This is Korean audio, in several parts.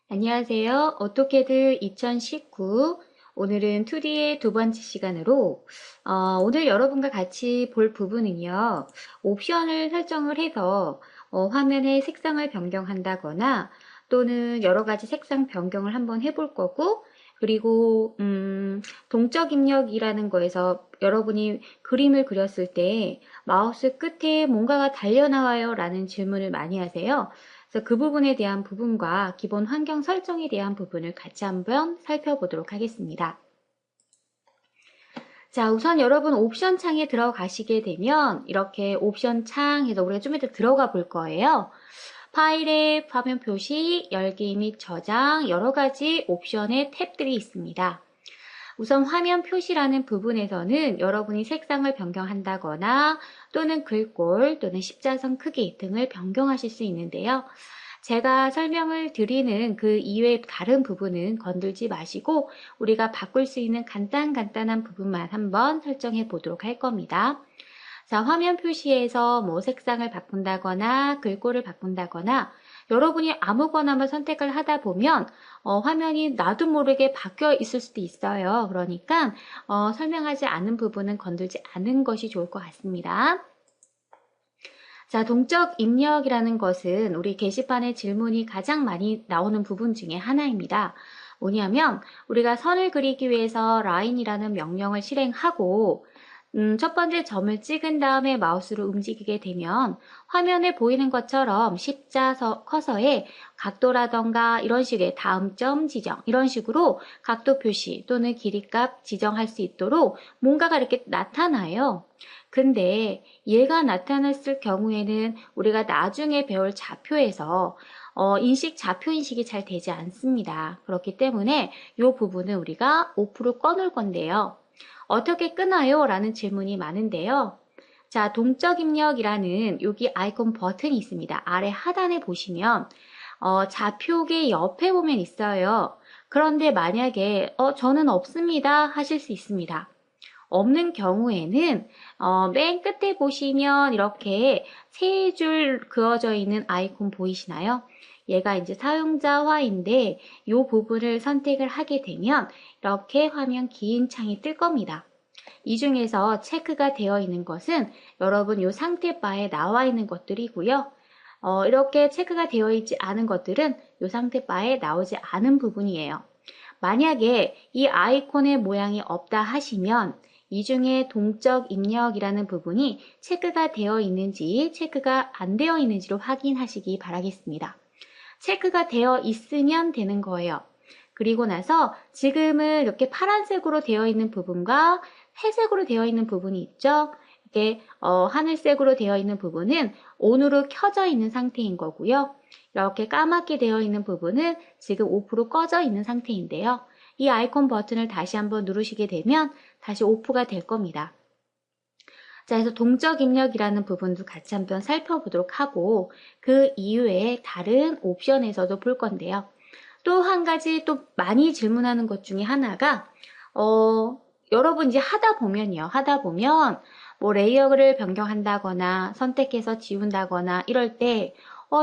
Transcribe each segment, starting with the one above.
안녕하세요. 오토캐드 2019 오늘은 2D의 두 번째 시간으로 오늘 여러분과 같이 볼 부분은요. 옵션을 설정을 해서 화면의 색상을 변경한다거나 또는 여러 가지 색상 변경을 한번 해볼 거고 그리고 동적 입력이라는 거에서 여러분이 그림을 그렸을 때 마우스 끝에 뭔가가 달려나와요 라는 질문을 많이 하세요. 그래서 그 부분에 대한 부분과 기본 환경 설정에 대한 부분을 같이 한번 살펴보도록 하겠습니다. 자, 우선 여러분 옵션 창에 들어가시게 되면 이렇게 옵션 창에서 우리가 좀 이따 들어가 볼 거예요. 파일의 화면 표시, 열기 및 저장, 여러 가지 옵션의 탭들이 있습니다. 우선 화면 표시라는 부분에서는 여러분이 색상을 변경한다거나 또는 글꼴 또는 십자선 크기 등을 변경하실 수 있는데요. 제가 설명을 드리는 그 이외의 다른 부분은 건들지 마시고 우리가 바꿀 수 있는 간단한 부분만 한번 설정해 보도록 할 겁니다. 자, 화면 표시에서 뭐 색상을 바꾼다거나 글꼴을 바꾼다거나 여러분이 아무거나만 선택을 하다 보면 화면이 나도 모르게 바뀌어 있을 수도 있어요. 그러니까 설명하지 않은 부분은 건들지 않은 것이 좋을 것 같습니다. 자, 동적 입력이라는 것은 우리 게시판에 질문이 가장 많이 나오는 부분 중에 하나입니다. 뭐냐면 우리가 선을 그리기 위해서 line이라는 명령을 실행하고 첫 번째 점을 찍은 다음에 마우스로 움직이게 되면 화면에 보이는 것처럼 십자 커서에 각도라던가 이런 식의 다음 점 지정 이런 식으로 각도 표시 또는 길이값 지정할 수 있도록 뭔가가 이렇게 나타나요. 근데 얘가 나타났을 경우에는 우리가 나중에 배울 좌표에서 좌표 인식이 잘 되지 않습니다. 그렇기 때문에 이 부분은 우리가 오프로 꺼놓을 건데요. 어떻게 끄나요? 라는 질문이 많은데요. 자, 동적 입력이라는 여기 아이콘 버튼이 있습니다. 아래 하단에 보시면 좌표계 옆에 보면 있어요. 그런데 만약에 저는 없습니다 하실 수 있습니다. 없는 경우에는 맨 끝에 보시면 이렇게 세 줄 그어져 있는 아이콘 보이시나요? 얘가 이제 사용자화인데 이 부분을 선택을 하게 되면 이렇게 화면 긴 창이 뜰 겁니다. 이 중에서 체크가 되어 있는 것은 여러분 이 상태 바에 나와 있는 것들이고요. 이렇게 체크가 되어 있지 않은 것들은 이 상태 바에 나오지 않은 부분이에요. 만약에 이 아이콘의 모양이 없다 하시면 이 중에 동적 입력이라는 부분이 체크가 되어 있는지 체크가 안 되어 있는지로 확인하시기 바라겠습니다. 체크가 되어 있으면 되는 거예요. 그리고 나서 지금은 이렇게 파란색으로 되어 있는 부분과 회색으로 되어 있는 부분이 있죠. 이게 하늘색으로 되어 있는 부분은 ON으로 켜져 있는 상태인 거고요. 이렇게 까맣게 되어 있는 부분은 지금 오프로 꺼져 있는 상태인데요. 이 아이콘 버튼을 다시 한번 누르시게 되면 다시 오프가 될 겁니다. 자, 그래서 동적 입력이라는 부분도 같이 한번 살펴보도록 하고 그 이후에 다른 옵션에서도 볼 건데요. 또 한 가지 또 많이 질문하는 것 중에 하나가 여러분 이제 하다 보면 뭐 레이어를 변경한다거나 선택해서 지운다거나 이럴 때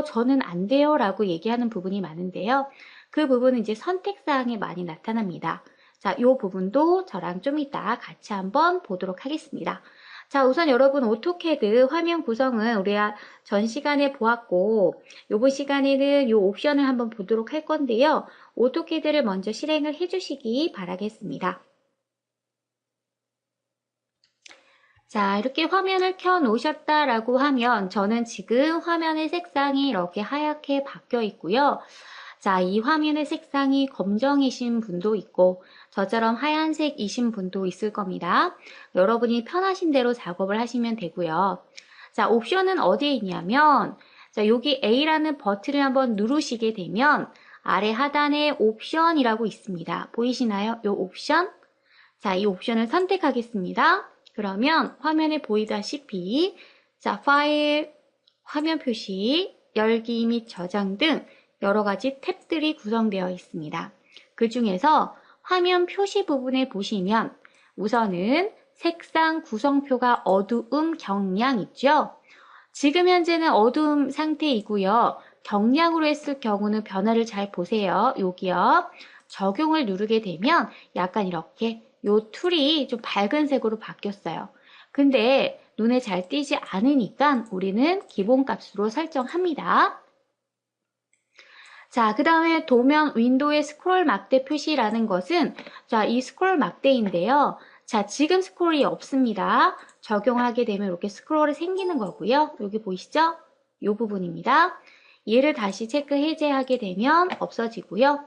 저는 안 돼요 라고 얘기하는 부분이 많은데요. 그 부분은 이제 선택사항에 많이 나타납니다. 자, 이 부분도 저랑 좀 이따 같이 한번 보도록 하겠습니다. 자, 우선 여러분 오토캐드 화면 구성은 우리가 전 시간에 보았고 이번 시간에는 이 옵션을 한번 보도록 할 건데요. 오토캐드를 먼저 실행을 해주시기 바라겠습니다. 자, 이렇게 화면을 켜 놓으셨다라고 하면 저는 지금 화면의 색상이 이렇게 하얗게 바뀌어 있고요. 자, 이 화면의 색상이 검정이신 분도 있고 저처럼 하얀색이신 분도 있을 겁니다. 여러분이 편하신 대로 작업을 하시면 되고요. 자, 옵션은 어디에 있냐면 자, 여기 A라는 버튼을 한번 누르시게 되면 아래 하단에 옵션이라고 있습니다. 보이시나요? 이 옵션? 자, 이 옵션을 선택하겠습니다. 그러면 화면에 보이다시피 자, 파일, 화면 표시, 열기 및 저장 등 여러 가지 탭들이 구성되어 있습니다. 그 중에서 화면 표시 부분에 보시면 우선은 색상 구성표가 어두움 경량 있죠? 지금 현재는 어두움 상태이고요. 경량으로 했을 경우는 변화를 잘 보세요. 여기요. 적용을 누르게 되면 약간 이렇게 요 툴이 좀 밝은 색으로 바뀌었어요. 근데 눈에 잘 띄지 않으니까 우리는 기본값으로 설정합니다. 자, 그 다음에 도면 윈도우의 스크롤 막대 표시라는 것은 자, 이 스크롤 막대인데요. 자, 지금 스크롤이 없습니다. 적용하게 되면 이렇게 스크롤이 생기는 거고요. 여기 보이시죠? 이 부분입니다. 얘를 다시 체크 해제하게 되면 없어지고요.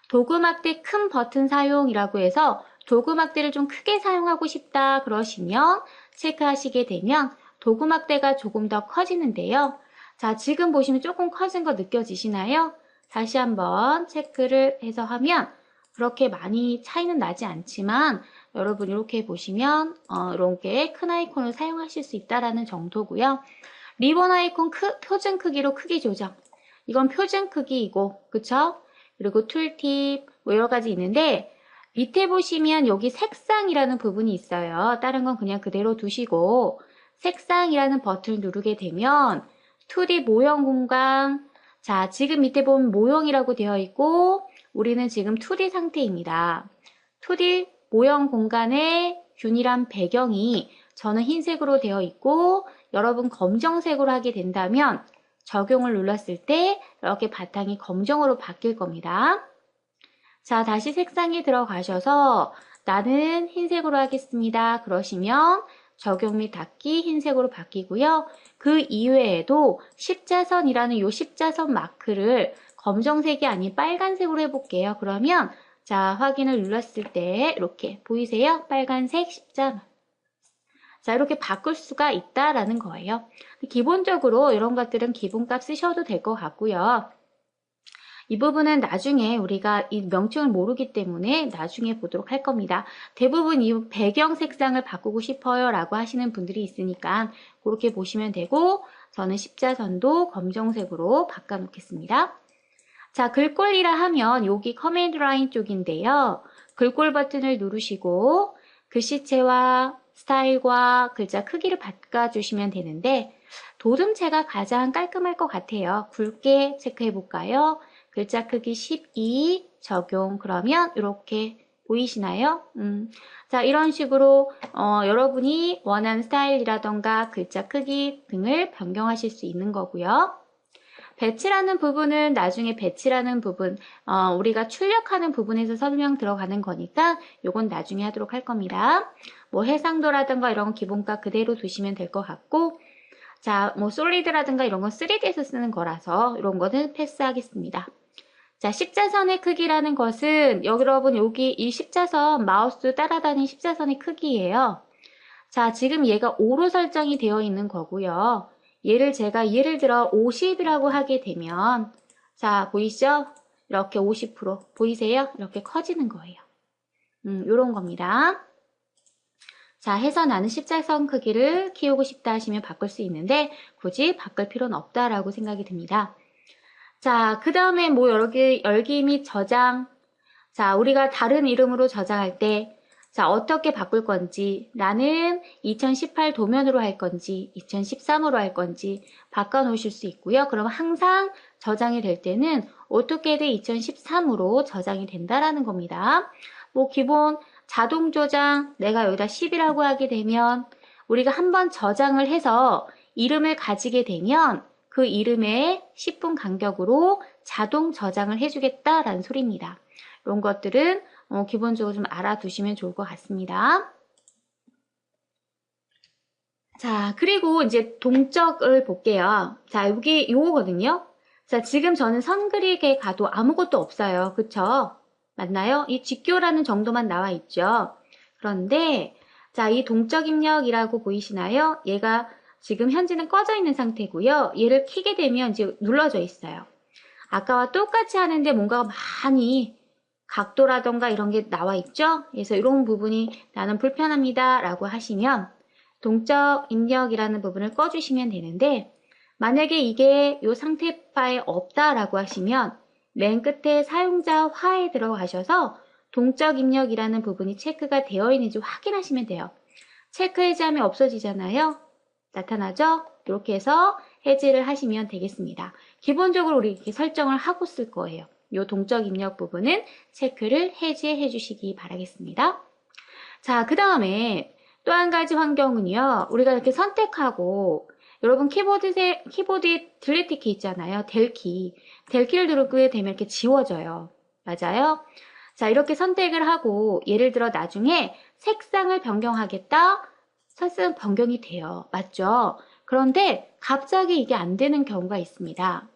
도구막대 큰 버튼 사용이라고 해서 도구막대를 좀 크게 사용하고 싶다 그러시면 체크하시게 되면 도구막대가 조금 더 커지는데요. 자, 지금 보시면 조금 커진 거 느껴지시나요? 다시 한번 체크를 해서 하면 그렇게 많이 차이는 나지 않지만 여러분 이렇게 보시면 이렇게 큰 아이콘을 사용하실 수 있다라는 정도고요. 리본 아이콘 표준 크기로 크기 조정. 이건 표준 크기이고, 그쵸? 그리고 툴팁 뭐 여러 가지 있는데 밑에 보시면 여기 색상이라는 부분이 있어요. 다른 건 그냥 그대로 두시고 색상이라는 버튼을 누르게 되면 2D 모형 공간 자, 지금 밑에 보면 모형이라고 되어 있고 우리는 지금 2D 상태입니다. 2D 모형 공간의 균일한 배경이 저는 흰색으로 되어 있고 여러분 검정색으로 하게 된다면 적용을 눌렀을 때 이렇게 바탕이 검정으로 바뀔 겁니다. 자, 다시 색상에 들어가셔서 나는 흰색으로 하겠습니다. 그러시면 적용 및 닫기 흰색으로 바뀌고요. 그 이외에도 십자선이라는 이 십자선 마크를 검정색이 아닌 빨간색으로 해볼게요. 그러면 자, 확인을 눌렀을 때 이렇게 보이세요? 빨간색 십자. 자, 이렇게 바꿀 수가 있다라는 거예요. 기본적으로 이런 것들은 기본값 쓰셔도 될 것 같고요. 이 부분은 나중에 우리가 이 명칭을 모르기 때문에 나중에 보도록 할 겁니다. 대부분 이 배경 색상을 바꾸고 싶어요 라고 하시는 분들이 있으니까 그렇게 보시면 되고 저는 십자선도 검정색으로 바꿔 놓겠습니다. 자, 글꼴이라 하면 여기 커맨드 라인 쪽인데요. 글꼴 버튼을 누르시고 글씨체와 스타일과 글자 크기를 바꿔주시면 되는데 도듬체가 가장 깔끔할 것 같아요. 굵게 체크해 볼까요? 글자 크기 12 적용 그러면 이렇게 보이시나요? 자, 이런 식으로 여러분이 원하는 스타일이라던가 글자 크기 등을 변경하실 수 있는 거고요. 배치라는 부분은 나중에 배치라는 부분 우리가 출력하는 부분에서 설명 들어가는 거니까 요건 나중에 하도록 할 겁니다. 뭐 해상도라든가 이런 기본값 그대로 두시면 될 것 같고 자, 뭐 솔리드라든가 이런 건 3D에서 쓰는 거라서 이런 거는 패스하겠습니다. 자, 십자선의 크기라는 것은 여러분 여기 이 십자선 마우스 따라다니는 십자선의 크기예요. 자, 지금 얘가 5로 설정이 되어 있는 거고요. 얘를 제가 예를 들어 50이라고 하게 되면 자, 보이시죠? 이렇게 50% 보이세요? 이렇게 커지는 거예요. 요런 겁니다. 자, 해서 나는 십자선 크기를 키우고 싶다 하시면 바꿀 수 있는데 굳이 바꿀 필요는 없다라고 생각이 듭니다. 자, 그 다음에 뭐 열기 및 저장. 자, 우리가 다른 이름으로 저장할 때 자, 어떻게 바꿀 건지 나는 2018 도면으로 할 건지 2013으로 할 건지 바꿔 놓으실 수 있고요. 그럼 항상 저장이 될 때는 오토캐드 2013으로 저장이 된다라는 겁니다. 뭐 기본 자동 저장 내가 여기다 10이라고 하게 되면 우리가 한번 저장을 해서 이름을 가지게 되면 그 이름에 10분 간격으로 자동 저장을 해주겠다라는 소리입니다. 이런 것들은 기본적으로 좀 알아두시면 좋을 것 같습니다. 자, 그리고 이제 동적을 볼게요. 자, 여기 요거거든요. 자, 지금 저는 선그릭에 가도 아무것도 없어요. 그쵸? 맞나요? 이 직교라는 정도만 나와 있죠. 그런데 자, 이 동적 입력이라고 보이시나요? 얘가 지금 현재는 꺼져 있는 상태고요. 얘를 켜게 되면 이제 눌러져 있어요. 아까와 똑같이 하는데 뭔가 많이 각도라던가 이런 게 나와 있죠? 그래서 이런 부분이 나는 불편합니다 라고 하시면 동적 입력이라는 부분을 꺼주시면 되는데 만약에 이게 이 상태 파일 없다라고 하시면 맨 끝에 사용자 화에 들어가셔서 동적 입력이라는 부분이 체크가 되어 있는지 확인하시면 돼요. 체크 해제하면 없어지잖아요. 나타나죠? 이렇게 해서 해제를 하시면 되겠습니다. 기본적으로 우리 이렇게 설정을 하고 쓸 거예요. 이 동적 입력 부분은 체크를 해제해 주시기 바라겠습니다. 자, 그 다음에 또 한 가지 환경은요. 우리가 이렇게 선택하고 여러분 키보드에 딜리트 키 있잖아요. 델키. 델키를 누르게 되면 이렇게 지워져요. 맞아요? 자, 이렇게 선택을 하고 예를 들어 나중에 색상을 변경하겠다. 설정 변경이 돼요. 맞죠? 그런데 갑자기 이게 안 되는 경우가 있습니다.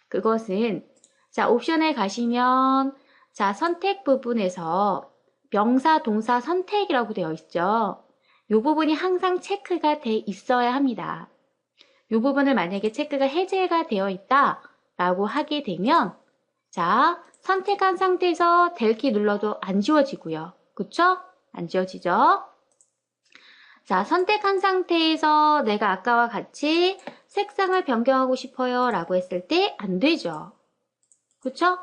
그것은 자, 옵션에 가시면 자, 선택 부분에서 명사, 동사 선택이라고 되어 있죠. 이 부분이 항상 체크가 돼 있어야 합니다. 이 부분을 만약에 체크가 해제가 되어 있다 라고 하게 되면 자, 선택한 상태에서 델키 눌러도 안 지워지고요. 그쵸? 안 지워지죠? 자, 선택한 상태에서 내가 아까와 같이 색상을 변경하고 싶어요 라고 했을 때 안 되죠. 그쵸?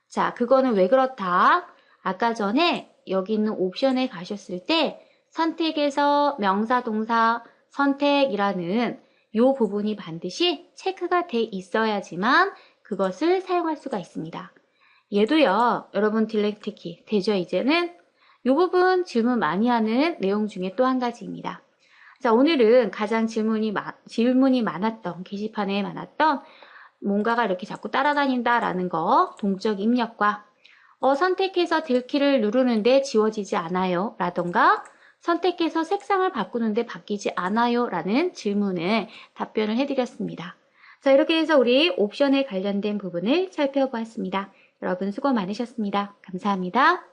자, 그거는 왜 그렇다? 아까 전에 여기 있는 옵션에 가셨을 때 선택에서 명사, 동사, 선택이라는 이 부분이 반드시 체크가 돼 있어야지만 그것을 사용할 수가 있습니다. 얘도요, 여러분 딜리트 키 되죠, 이제는? 이 부분 질문 많이 하는 내용 중에 또 한 가지입니다. 자, 오늘은 가장 질문이 많았던, 게시판에 많았던 뭔가가 이렇게 자꾸 따라다닌다라는 거, 동적 입력과 선택해서 딜키를 누르는데 지워지지 않아요 라던가 선택해서 색상을 바꾸는데 바뀌지 않아요 라는 질문에 답변을 해드렸습니다. 자, 이렇게 해서 우리 옵션에 관련된 부분을 살펴보았습니다. 여러분 수고 많으셨습니다. 감사합니다.